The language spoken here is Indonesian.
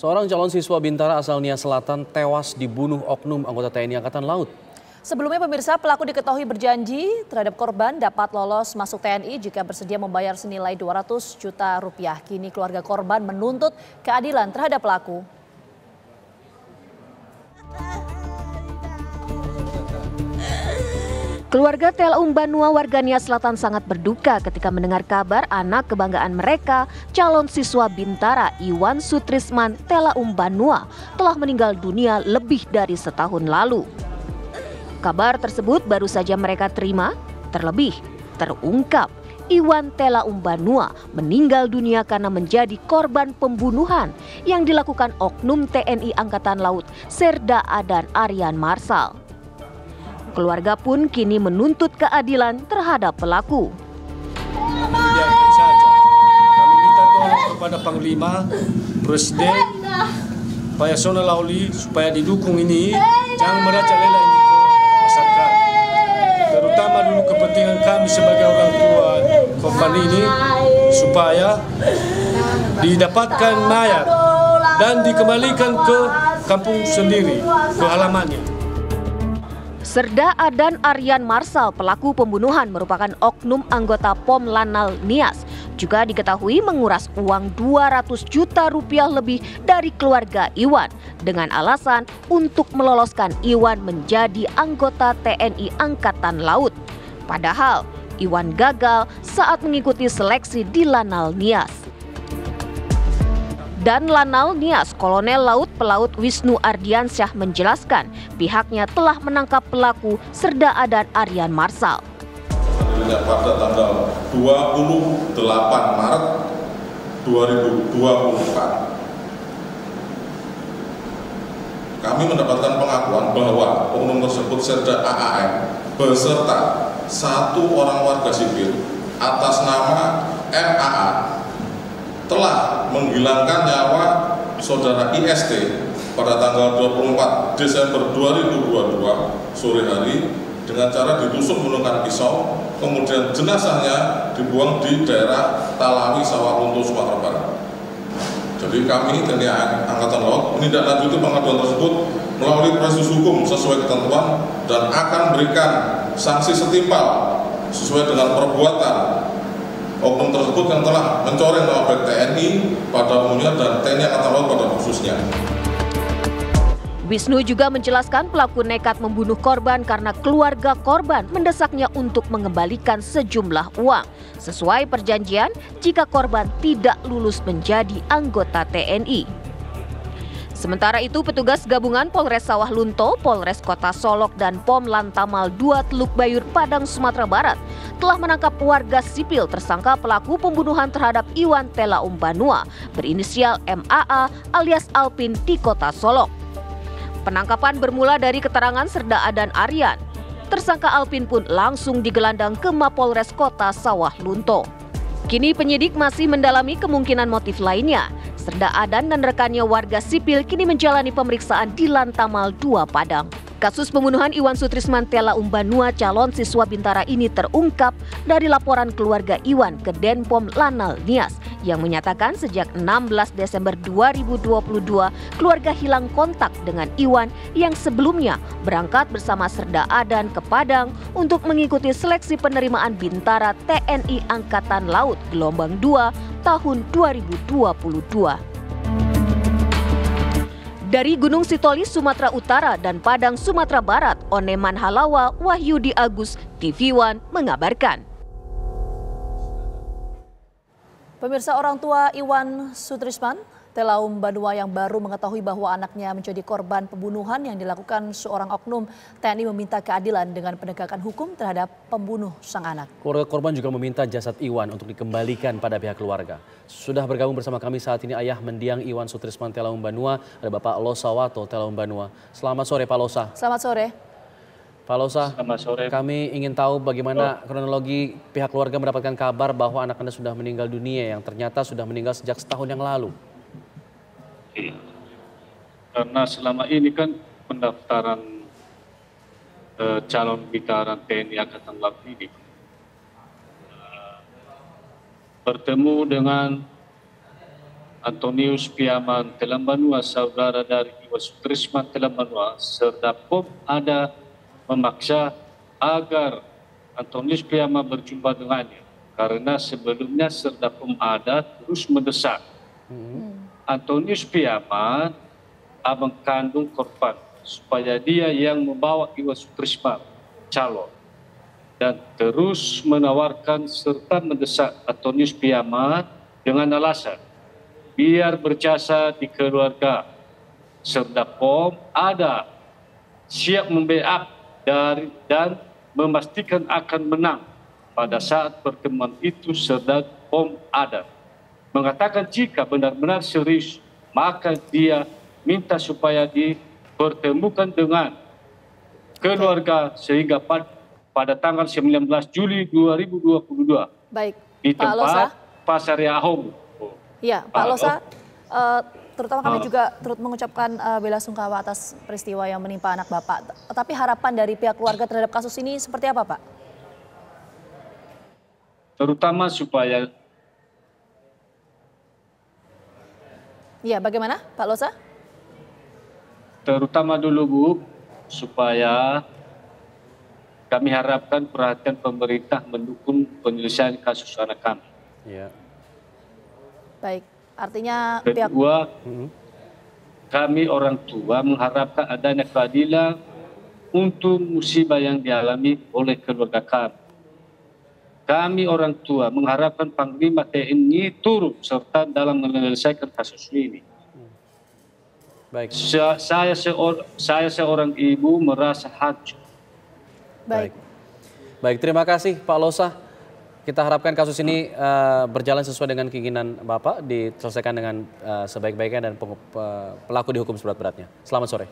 Seorang calon siswa Bintara asal Nia Selatan tewas dibunuh oknum anggota TNI Angkatan Laut. Sebelumnya pemirsa, pelaku diketahui berjanji terhadap korban dapat lolos masuk TNI jika bersedia membayar senilai 200 juta rupiah. Kini keluarga korban menuntut keadilan terhadap pelaku. Keluarga Telaum Banua warga Nia Selatan sangat berduka ketika mendengar kabar anak kebanggaan mereka, calon siswa Bintara Iwan Sutrisman Telaum Banua telah meninggal dunia lebih dari setahun lalu. Kabar tersebut baru saja mereka terima, terlebih terungkap Iwan Telaum Banua meninggal dunia karena menjadi korban pembunuhan yang dilakukan oknum TNI Angkatan Laut Serda Adan Aryan Marsal. Keluarga pun kini menuntut keadilan terhadap pelaku. Biarkan saja. Kami minta tolong kepada Panglima, Presiden, Pak Yasona Lawli supaya didukung ini, jangan merajalela ini ke masyarakat. Terutama dulu kepentingan kami sebagai orang tua korban ini supaya didapatkan mayat dan dikembalikan ke kampung sendiri, ke halamannya. Serda Adan Aryan Marsal, pelaku pembunuhan merupakan oknum anggota POM Lanal Nias, juga diketahui menguras uang 200 juta rupiah lebih dari keluarga Iwan dengan alasan untuk meloloskan Iwan menjadi anggota TNI Angkatan Laut. Padahal Iwan gagal saat mengikuti seleksi di Lanal Nias. Dan Lanal Nias, Kolonel Laut Pelaut Wisnu Ardiansyah menjelaskan pihaknya telah menangkap pelaku Serda Adan Aryan Marsal. Pada tanggal 28 Maret 2024, kami mendapatkan pengakuan bahwa oknum tersebut Serda AAM beserta satu orang warga sipil atas nama MAA telah menghilangkan nyawa saudara IST pada tanggal 24 Desember 2022 sore hari dengan cara ditusuk menggunakan pisau, kemudian jenazahnya dibuang di daerah Talawi, Sawah Lunto, Sumatera Barat. Jadi kami TNI Angkatan Laut menindaklanjuti pengaduan tersebut melalui proses hukum sesuai ketentuan dan akan berikan sanksi setimpal sesuai dengan perbuatan oknum tersebut yang telah mencoreng nama baik TNI pada umumnya dan TNI Angkatan Laut pada khususnya. Wisnu juga menjelaskan pelaku nekat membunuh korban karena keluarga korban mendesaknya untuk mengembalikan sejumlah uang. Sesuai perjanjian, jika korban tidak lulus menjadi anggota TNI. Sementara itu, petugas gabungan Polres Sawah Lunto, Polres Kota Solok, dan POM Lantamal 2 Teluk Bayur, Padang, Sumatera Barat telah menangkap warga sipil tersangka pelaku pembunuhan terhadap Iwan Telaum Banua berinisial MAA alias Alpin di Kota Solok. Penangkapan bermula dari keterangan Serda Adan Aryan. Tersangka Alpin pun langsung digelandang ke Mapolres Kota Sawah Lunto. Kini penyidik masih mendalami kemungkinan motif lainnya. Serda Adan dan rekannya warga sipil kini menjalani pemeriksaan di Lantamal 2 Padang. Kasus pembunuhan Iwan Sutrisman Telaum Banua calon siswa Bintara ini terungkap dari laporan keluarga Iwan ke Denpom Lanal Nias yang menyatakan sejak 16 Desember 2022 keluarga hilang kontak dengan Iwan yang sebelumnya berangkat bersama Serda Adan ke Padang untuk mengikuti seleksi penerimaan Bintara TNI Angkatan Laut gelombang 2 tahun 2022. Dari Gunung Sitoli, Sumatera Utara dan Padang, Sumatera Barat, Oneman Halawa, Wahyudi Agus, TV One mengabarkan. Pemirsa, orang tua Iwan Sutrisman Telaum Banua yang baru mengetahui bahwa anaknya menjadi korban pembunuhan yang dilakukan seorang oknum TNI meminta keadilan dengan penegakan hukum terhadap pembunuh sang anak. Keluarga korban juga meminta jasad Iwan untuk dikembalikan pada pihak keluarga. Sudah bergabung bersama kami saat ini ayah mendiang Iwan Sutrisman Telaum Banua, ada Bapak Losa Wato Telaum Banua. Selamat sore Pak Losa. Selamat sore. Pak Losa, Selamat sore. Kami ingin tahu bagaimana kronologi pihak keluarga mendapatkan kabar bahwa anak Anda sudah meninggal dunia yang ternyata sudah meninggal sejak setahun yang lalu. Karena selama ini kan pendaftaran calon bintara TNI Angkatan Laut ini bertemu dengan Antonius Piaman Telambanua, saudara dari Iwan Sutrisman Telambanua, serta POM ada memaksa agar Antonius Piaman berjumpa dengannya. Karena sebelumnya serta POM ada terus mendesak. Antonius Piaman, abang kandung korban, supaya dia yang membawa Iwan Sutrisman calon. Dan terus menawarkan serta mendesak Antonius Piaman dengan alasan biar berjasa di keluarga. Serta POM ada siap membackup dan memastikan akan menang pada saat pertemuan itu. Serta POM ada mengatakan jika benar-benar serius, maka dia minta supaya dipertemukan dengan keluarga sehingga pada tanggal 19 Juli 2022 Baik, di Pak Losa. tempat Pasar Yahoo. Ya, Pak Losa, terutama kami juga turut mengucapkan bela sungkawa atas peristiwa yang menimpa anak Bapak. Tapi harapan dari pihak keluarga terhadap kasus ini seperti apa, Pak? Terutama supaya Ya, bagaimana, Pak Losa? terutama dulu Bu, supaya kami harapkan perhatian pemerintah mendukung penyelesaian kasus anak kami. Ya. Baik, artinya pihak... Kedua, kami orang tua mengharapkan adanya keadilan untuk musibah yang dialami oleh keluarga kami. Kami orang tua mengharapkan Panglima TNI turut serta dalam menyelesaikan kasus ini. Baik. Saya seorang ibu merasa hancur. Baik. Baik, terima kasih Pak Losa. Kita harapkan kasus ini berjalan sesuai dengan keinginan Bapak, diselesaikan dengan sebaik-baiknya dan pelaku dihukum seberat-beratnya. Selamat sore.